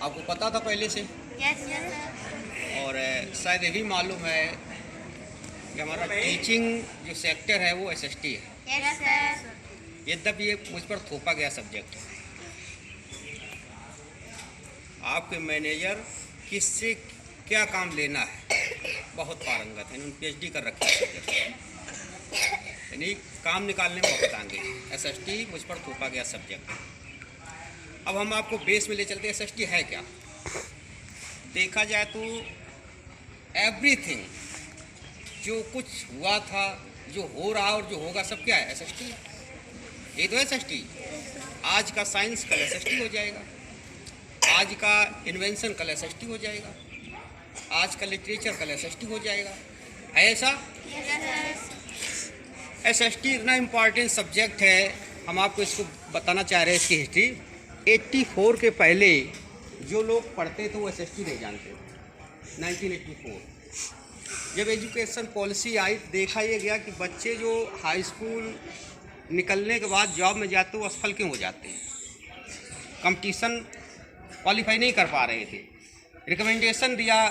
आपको पता था पहले से? Yes sir. और शायद ये भी मालूम है कि हमारा टीचिंग जो सेक्टर है वो एसएसटी है। Yes sir. यद्यपि ये मुझ पर थोपा गया सब्जेक्ट है। आपके मैनेजर किससे क्या काम लेना है बहुत पारंगत है, उन्होंने पीएचडी कर रखी है सब्जेक्ट, यानी काम निकालने में बहुत आगे। एसएसटी मुझ पर थोपा गया सब्जेक्ट है। अब हम आपको बेस में ले चलते हैं। एसएसटी है क्या? देखा जाए तो एवरीथिंग जो कुछ हुआ था, जो हो रहा और जो होगा, सब क्या है? एसएसटी। ये तो एसएसटी। आज का साइंस कल एसएसटी हो जाएगा, आज का इन्वेंशन कल एसएसटी हो जाएगा, आज का लिटरेचर कल एसएसटी हो जाएगा। है ऐसा? एसएसटी इतना इम्पॉर्टेंट सब्जेक्ट है, हम आपको इसको बताना चाह रहे हैं इसकी हिस्ट्री। 84 के पहले जो लोग पढ़ते थे वो एसएसटी नहीं जानते थे। 1984 जब एजुकेशन पॉलिसी आई, देखा ये गया कि बच्चे जो हाई स्कूल निकलने के बाद जॉब में जाते वो असफल क्यों हो जाते हैं? कंपटीशन क्वालिफाई नहीं कर पा रहे थे। रिकमेंडेशन दिया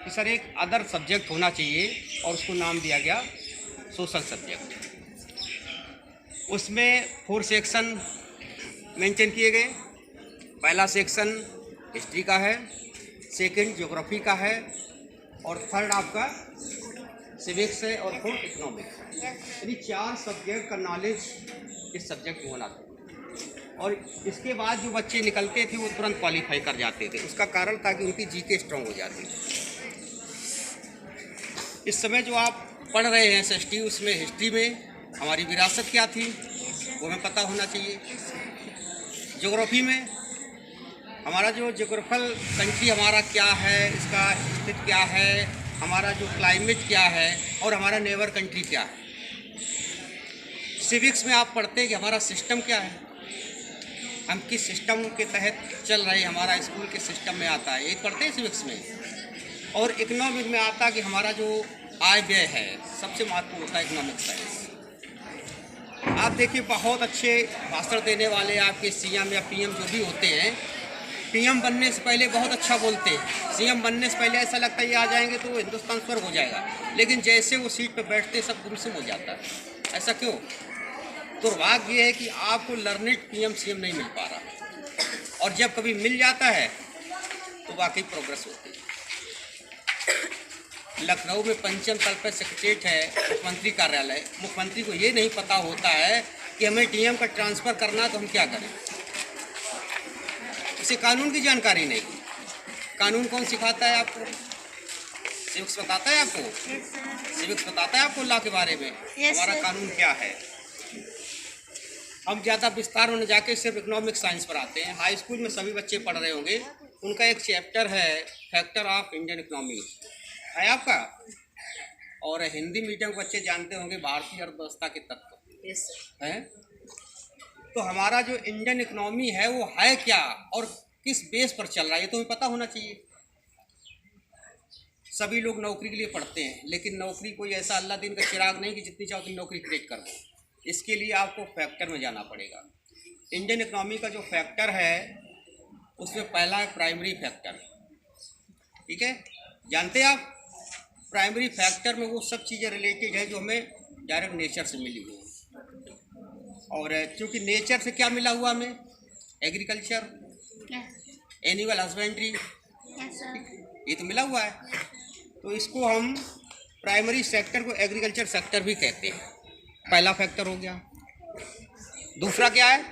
कि सर एक अदर सब्जेक्ट होना चाहिए और उसको नाम दिया गया सोशल सब्जेक्ट। उसमें 4 सेक्शन मेंशन किए गए। पहला सेक्शन हिस्ट्री का है, सेकंड ज्योग्राफी का है, और थर्ड आपका सिविक्स है, और फोर्थ इकोनॉमिक्स है। यानी 4 सब्जेक्ट का नॉलेज इस सब्जेक्ट में होना था। और इसके बाद जो बच्चे निकलते थे वो तुरंत क्वालिफाई कर जाते थे। उसका कारण था कि उनकी जीके स्ट्रांग हो जाती थी। इस समय जो आप पढ़ रहे हैं एसएसटी, उसमें हिस्ट्री में हमारी विरासत क्या थी वो हमें पता होना चाहिए। ज्योग्राफी में हमारा जो ज्योग्राफिकल कंट्री हमारा क्या है, इसका स्थिति क्या है, हमारा जो क्लाइमेट क्या है, और हमारा नेबर कंट्री क्या है। सिविक्स में आप पढ़ते हैं कि हमारा सिस्टम क्या है, हम किस सिस्टम के तहत चल रहे हैं, हमारा स्कूल के सिस्टम में आता है, ये पढ़ते हैं सिविक्स में। और इकोनॉमिक में आता है कि हमारा जो आय व्यय है, सबसे महत्वपूर्ण होता है इकोनॉमिक साइंस। आप देखिए बहुत अच्छे भाषण देने वाले आपके सीएम या पीएम जो भी होते हैं, पीएम बनने से पहले बहुत अच्छा बोलते हैं, सीएम बनने से पहले ऐसा लगता है ये आ जाएंगे तो हिंदुस्तान स्वर्ग हो जाएगा, लेकिन जैसे वो सीट पर बैठते सब गुमसुम हो जाता है। ऐसा क्यों? दुर्भाग्य ये है कि आपको लर्नेड पीएम सीएम नहीं मिल पा रहा, और जब कभी मिल जाता है तो वाकई प्रोग्रेस होती है। लखनऊ में पंचम तल पर सेक्रेटरीट है, मुख्यमंत्री कार्यालय। मुख्यमंत्री को ये नहीं पता होता है कि हमें डीएम का ट्रांसफ़र करना है तो हम क्या करें। इसे कानून की जानकारी नहीं। कानून कौन सिखाता है आपको? सिविक्स बताता है आपको? सिविक्स बताता है आपको लॉ के बारे में हमारा कानून क्या है। हम ज़्यादा विस्तार में जाके सिर्फ इकोनॉमिक साइंस पर आते हैं। हाई स्कूल में सभी बच्चे पढ़ रहे होंगे, उनका एक चैप्टर है फैक्टर ऑफ इंडियन इकोनॉमी है आपका, और हिंदी मीडियम के बच्चे जानते होंगे भारतीय अर्थव्यवस्था के तत्व हैं। तो हमारा जो इंडियन इकोनॉमी है वो है क्या और किस बेस पर चल रहा है, ये तो हमें पता होना चाहिए। सभी लोग नौकरी के लिए पढ़ते हैं, लेकिन नौकरी कोई ऐसा अल्लाह दिन का चिराग नहीं कि जितनी चाहो उतनी नौकरी क्रिएट कर दो। इसके लिए आपको फैक्टर में जाना पड़ेगा। इंडियन इकोनॉमी का जो फैक्टर है उसमें पहला है प्राइमरी फैक्टर। ठीक है, जानते हैं आप? प्राइमरी फैक्टर में वो सब चीज़ें रिलेटेड है जो हमें डायरेक्ट नेचर से मिली हुई है। और चूँकि नेचर से क्या मिला हुआ हमें? एग्रीकल्चर, एनिमल हस्बेंड्री, ये तो मिला हुआ है। तो इसको हम प्राइमरी सेक्टर को एग्रीकल्चर सेक्टर भी कहते हैं। पहला फैक्टर हो गया। दूसरा क्या है?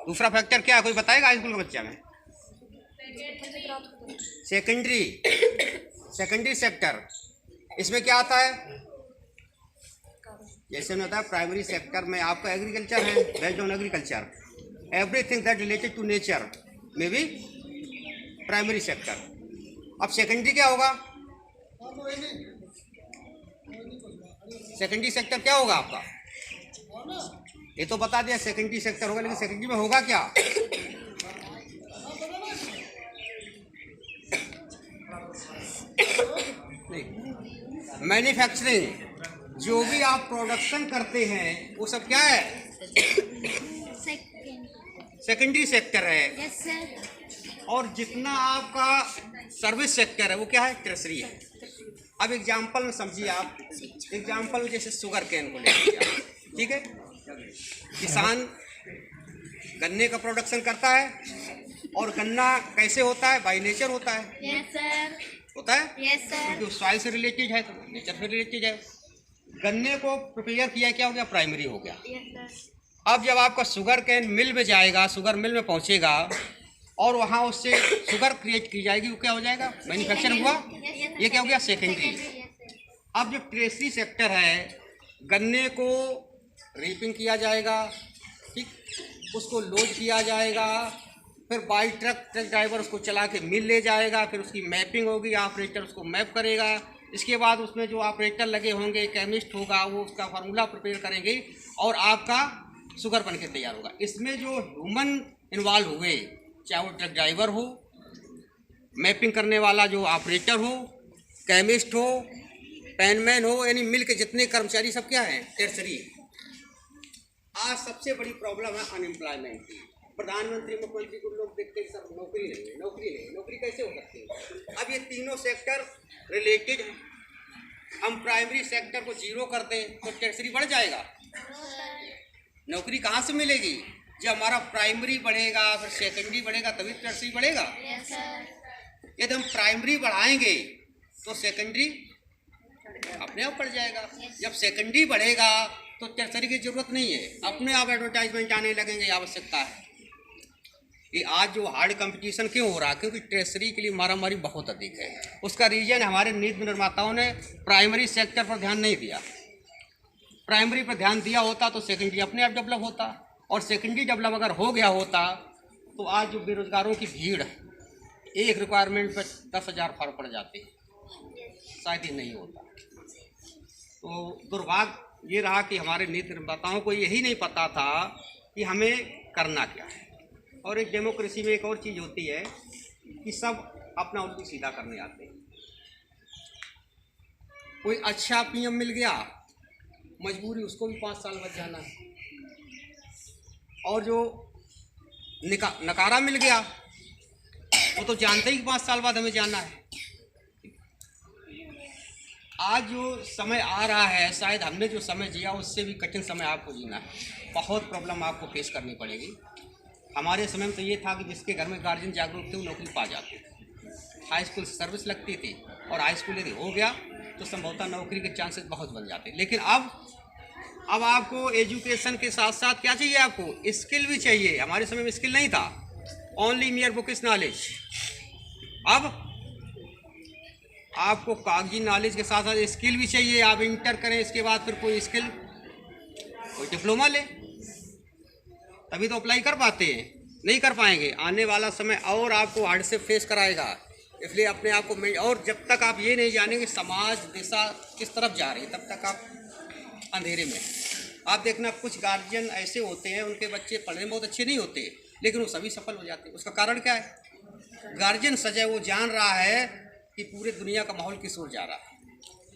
दूसरा फैक्टर क्या है, कोई बताएगा हाई स्कूल के बच्चा में? Secondary sector. इसमें क्या आता है? जैसे में होता है प्राइमरी सेक्टर में आपका एग्रीकल्चर है, based on agriculture, everything that related to nature में भी प्राइमरी सेक्टर। अब सेकेंडरी क्या होगा? सेकेंडरी सेक्टर क्या होगा आपका? ये तो बता दिया सेकेंडरी सेक्टर होगा, लेकिन सेकेंडरी में होगा क्या? मैन्युफैक्चरिंग, जो भी आप प्रोडक्शन करते हैं वो सब क्या है? सेकेंडरी सेक्टर है, यस सर। और जितना आपका सर्विस सेक्टर है वो क्या है, टर्सरी है। अब एग्जाम्पल में समझिए आप, एग्जाम्पल में जैसे शुगर केन को ले लीजिए आप, ठीक है। किसान गन्ने का प्रोडक्शन करता है, और गन्ना कैसे होता है, बाई नेचर होता है, यस सर। होता है यस सर। क्योंकि सॉइल से रिलेटेड है, तो नेचर से रिलेटेड है। गन्ने को प्रिपेयर किया, क्या हो गया, प्राइमरी हो गया। Yes sir. अब जब आपका शुगर केन मिल में जाएगा, शुगर मिल में पहुंचेगा, और वहाँ उससे शुगर क्रिएट की जाएगी, वो क्या हो जाएगा, मैन्युफैक्चर हुआ, ये क्या हो गया, सेकेंडरी। अब जो टर्सरी सेक्टर है, गन्ने को रीपिंग किया जाएगा, ठीक, उसको लोड किया जाएगा, फिर बाई ट्रक ड्राइवर उसको चला के मिल ले जाएगा, फिर उसकी मैपिंग होगी, ऑपरेटर उसको मैप करेगा। इसके बाद उसमें जो ऑपरेटर लगे होंगे, केमिस्ट होगा, वो उसका फार्मूला प्रिपेयर करेंगे, और आपका शुगर बन के तैयार होगा। इसमें जो ह्यूमन इन्वॉल्व हुए, चाहे वो ट्रक ड्राइवर हो, मैपिंग करने वाला जो ऑपरेटर हो, केमिस्ट हो, पेनमैन हो, यानी मिल के जितने कर्मचारी सब क्या हैं, टर्सरी। आज सबसे बड़ी प्रॉब्लम है अनएम्प्लॉयमेंट की। प्रधानमंत्री, मुख्यमंत्री को लोग देखते हैं सब नौकरी नहीं है, नौकरी नहीं है, नौकरी कैसे हो सकती है। अब ये तीनों सेक्टर रिलेटेड हैं। हम प्राइमरी सेक्टर को जीरो कर दें तो टर्सरी बढ़ जाएगा, नौकरी कहाँ से मिलेगी। जब हमारा प्राइमरी बढ़ेगा, फिर सेकेंडरी बढ़ेगा, तभी टर्सरी बढ़ेगा। Yes sir. यदि हम प्राइमरी बढ़ाएंगे तो सेकेंडरी अपने आप बढ़ जाएगा। जब सेकेंडरी बढ़ेगा तो टर्सरी की जरूरत नहीं है, अपने आप एडवर्टाइजमेंट आने लगेंगे, आवश्यकता है। ये आज जो हार्ड कंपटीशन क्यों हो रहा है, क्योंकि टर्सरी के लिए मारामारी बहुत अधिक है। उसका रीजन हमारे नीति निर्माताओं ने प्राइमरी सेक्टर पर ध्यान नहीं दिया। प्राइमरी पर ध्यान दिया होता तो सेकेंडरी अपने आप डेवलप होता, और सेकेंडरी डेवलप अगर हो गया होता तो आज जो बेरोजगारों की भीड़, एक रिक्वायरमेंट पर 10,000 फॉर्म पड़ जाते, शायद ही नहीं होता। तो दुर्भाग्य ये रहा कि हमारे नीति निर्माताओं को यही नहीं पता था कि हमें करना क्या है। और एक डेमोक्रेसी में एक और चीज़ होती है कि सब अपना उल्टी सीधा करने आते हैं। कोई अच्छा पीएम मिल गया, मजबूरी उसको भी 5 साल बाद जाना है, और जो नकारा मिल गया वो तो जानते ही कि 5 साल बाद हमें जाना है। आज जो समय आ रहा है, शायद हमने जो समय जिया उससे भी कठिन समय आपको जीना है। बहुत प्रॉब्लम आपको फेस करनी पड़ेगी। हमारे समय में तो ये था कि जिसके घर में गार्जियन जागरूक थे वो नौकरी पा जाते थे, हाई स्कूल सर्विस लगती थी, और हाई स्कूल यदि हो गया तो संभवतः नौकरी के चांसेस बहुत बन जाते। लेकिन अब आपको एजुकेशन के साथ साथ क्या चाहिए, आपको स्किल भी चाहिए। हमारे समय में स्किल नहीं था, ओनली मियर बुकिश नॉलेज। अब आपको कागजी नॉलेज के साथ साथ स्किल भी चाहिए। आप इंटर करें, इसके बाद फिर कोई स्किल, कोई डिप्लोमा ले, तभी तो अप्लाई कर पाते हैं। नहीं कर पाएंगे, आने वाला समय और आपको हार्ड से फेस कराएगा। इसलिए अपने आप को, और जब तक आप ये नहीं जानेंगे समाज दिशा किस तरफ जा रही है, तब तक आप अंधेरे में। आप देखना, कुछ गार्जियन ऐसे होते हैं, उनके बच्चे पढ़ने में बहुत अच्छे नहीं होते, लेकिन वो सभी सफल हो जाते हैं। उसका कारण क्या है, गार्जियन सजय वो जान रहा है कि पूरे दुनिया का माहौल किस ओर जा रहा है,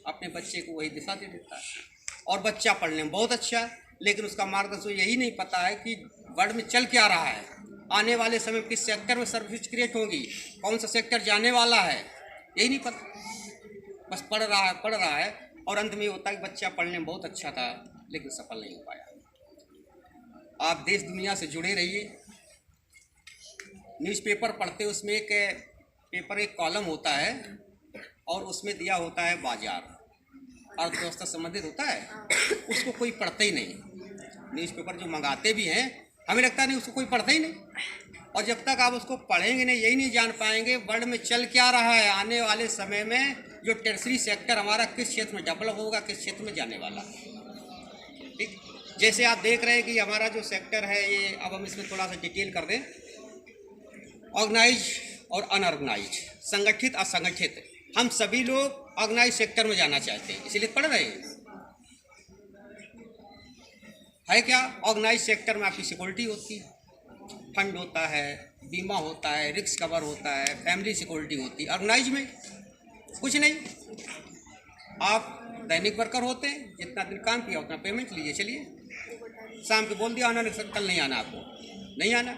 अपने बच्चे को वही दिशा दे देता है। और बच्चा पढ़ने में बहुत अच्छा है, लेकिन उसका मार्गदर्शन यही नहीं पता है कि वर्ल्ड में चल क्या रहा है, आने वाले समय किस सेक्टर में सर्विस क्रिएट होगी, कौन सा सेक्टर जाने वाला है, यही नहीं पता। बस पढ़ रहा है, और अंत में होता है कि बच्चा पढ़ने में बहुत अच्छा था लेकिन सफल नहीं हो पाया। आप देश दुनिया से जुड़े रहिए। न्यूज़पेपर पढ़ते, उसमें एक कॉलम होता है, और उसमें दिया होता है बाजार, अर्थव्यवस्था संबंधित होता है, उसको कोई पढ़ता ही नहीं। न्यूज़पेपर जो मंगाते भी हैं, हमें लगता नहीं उसको कोई पढ़ता ही नहीं। और जब तक आप उसको पढ़ेंगे नहीं, यही नहीं जान पाएंगे वर्ल्ड में चल क्या रहा है, आने वाले समय में जो टर्सरी सेक्टर हमारा किस क्षेत्र में डेवलप होगा, किस क्षेत्र में जाने वाला है। ठीक, जैसे आप देख रहे हैं कि हमारा जो सेक्टर है ये, अब हम इसमें थोड़ा सा डिटेल कर दें। ऑर्गेनाइज और अनऑर्गेनाइज, संगठित असंगठित, हम सभी लोग ऑर्गेनाइज सेक्टर में जाना चाहते हैं, इसीलिए पढ़ रहे हैं। है क्या, ऑर्गेनाइज सेक्टर में आपकी सिक्योरिटी होती है, फंड होता है, बीमा होता है, रिस्क कवर होता है, फैमिली सिक्योरिटी होती है। ऑर्गेनाइज में कुछ नहीं, आप दैनिक वर्कर होते हैं, जितना दिन काम किया उतना पेमेंट लीजिए, चलिए। शाम को बोल दिया आना, कल नहीं आना, आपको नहीं आना।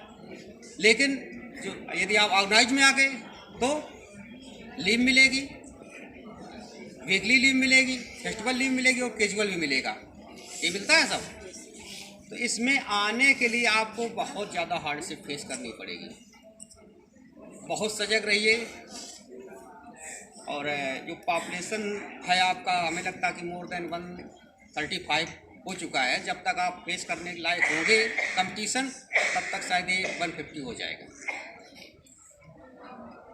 लेकिन जो यदि आप ऑर्गेनाइज में आ गए तो लीव मिलेगी, वीकली लीव मिलेगी, फेस्टिवल लीव मिलेगी और कैजुअल भी मिलेगा, ये मिलता है सब। तो इसमें आने के लिए आपको बहुत ज़्यादा हार्डशिप फेस करनी पड़ेगी। बहुत सजग रहिए। और जो पॉपुलेशन है आपका, हमें लगता है कि मोर देन 135 हो चुका है। जब तक आप फेस करने के लायक होंगे कंपटीशन, तब तक शायद ये 150 हो जाएगा।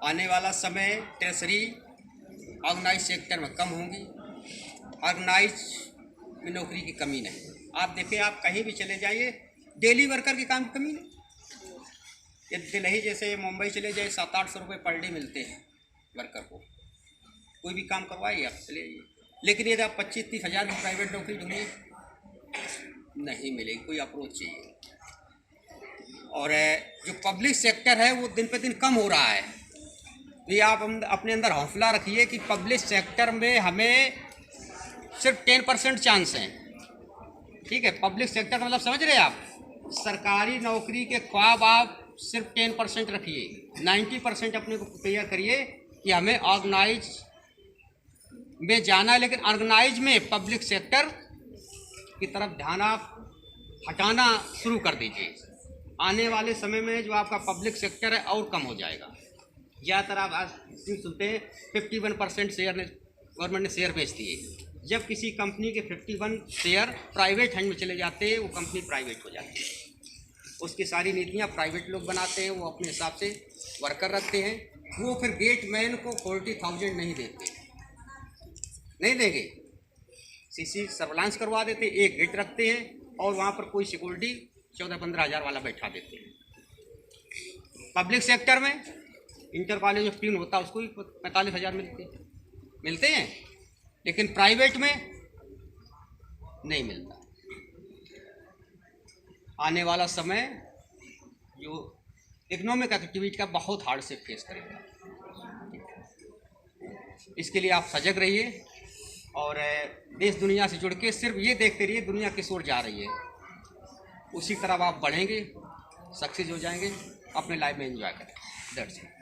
आने वाला समय ट्रेजरी ऑर्गेनाइज सेक्टर में कम होंगी, ऑर्गेनाइज में नौकरी की कमी नहीं। आप देखें, आप कहीं भी चले जाइए, डेली वर्कर की काम की कमी नहीं। ये दिल्ली जैसे मुंबई चले जाइए, 700-800 रुपये पर डे मिलते हैं वर्कर को, कोई भी काम करवाइए आप चले जाइए। लेकिन यदि आप 25-30 हज़ार की प्राइवेट नौकरी ढूंढिए, नहीं मिलेगी, कोई अप्रोच चाहिए। और जो पब्लिक सेक्टर है वो दिन पे दिन कम हो रहा है। ये आप अपने अंदर हौसला रखिए कि पब्लिक सेक्टर में हमें सिर्फ 10% चांस हैं। ठीक है, पब्लिक सेक्टर मतलब समझ रहे हैं आप, सरकारी नौकरी के ख्वाब आप सिर्फ 10% रखिए, 90% अपने को प्रिपेयर करिए कि हमें ऑर्गेनाइज में जाना है। लेकिन ऑर्गेनाइज में पब्लिक सेक्टर की तरफ ध्यान आप हटाना शुरू कर दीजिए। आने वाले समय में जो आपका पब्लिक सेक्टर है और कम हो जाएगा। ज़्यादातर आप आज सुनते हैं 51% शेयर ने गवर्नमेंट ने शेयर बेच दिए। जब किसी कंपनी के 51 शेयर प्राइवेट हैंड में चले जाते हैं, वो कंपनी प्राइवेट हो जाती है। उसकी सारी नीतियाँ प्राइवेट लोग बनाते हैं, वो अपने हिसाब से वर्कर रखते हैं। वो फिर गेटमैन को 40,000 नहीं देते, नहीं देंगे, सीसी सर्विलांस करवा देते, एक गेट रखते हैं और वहाँ पर कोई सिक्योरिटी 14-15 हज़ार वाला बैठा देते हैं। पब्लिक सेक्टर में इंटर कॉलेज ऑफ प्यून होता है, उसको भी 45 हज़ार मिलते हैं, लेकिन प्राइवेट में नहीं मिलता। आने वाला समय जो इकोनॉमिक एक्टिविटी का बहुत हार्ड से फेस करेगा। इसके लिए आप सजग रहिए और देश दुनिया से जुड़ के सिर्फ ये देखते रहिए दुनिया किस ओर जा रही है, उसी तरफ आप बढ़ेंगे, सक्सेस हो जाएंगे, अपने लाइफ में एंजॉय करें। That's it.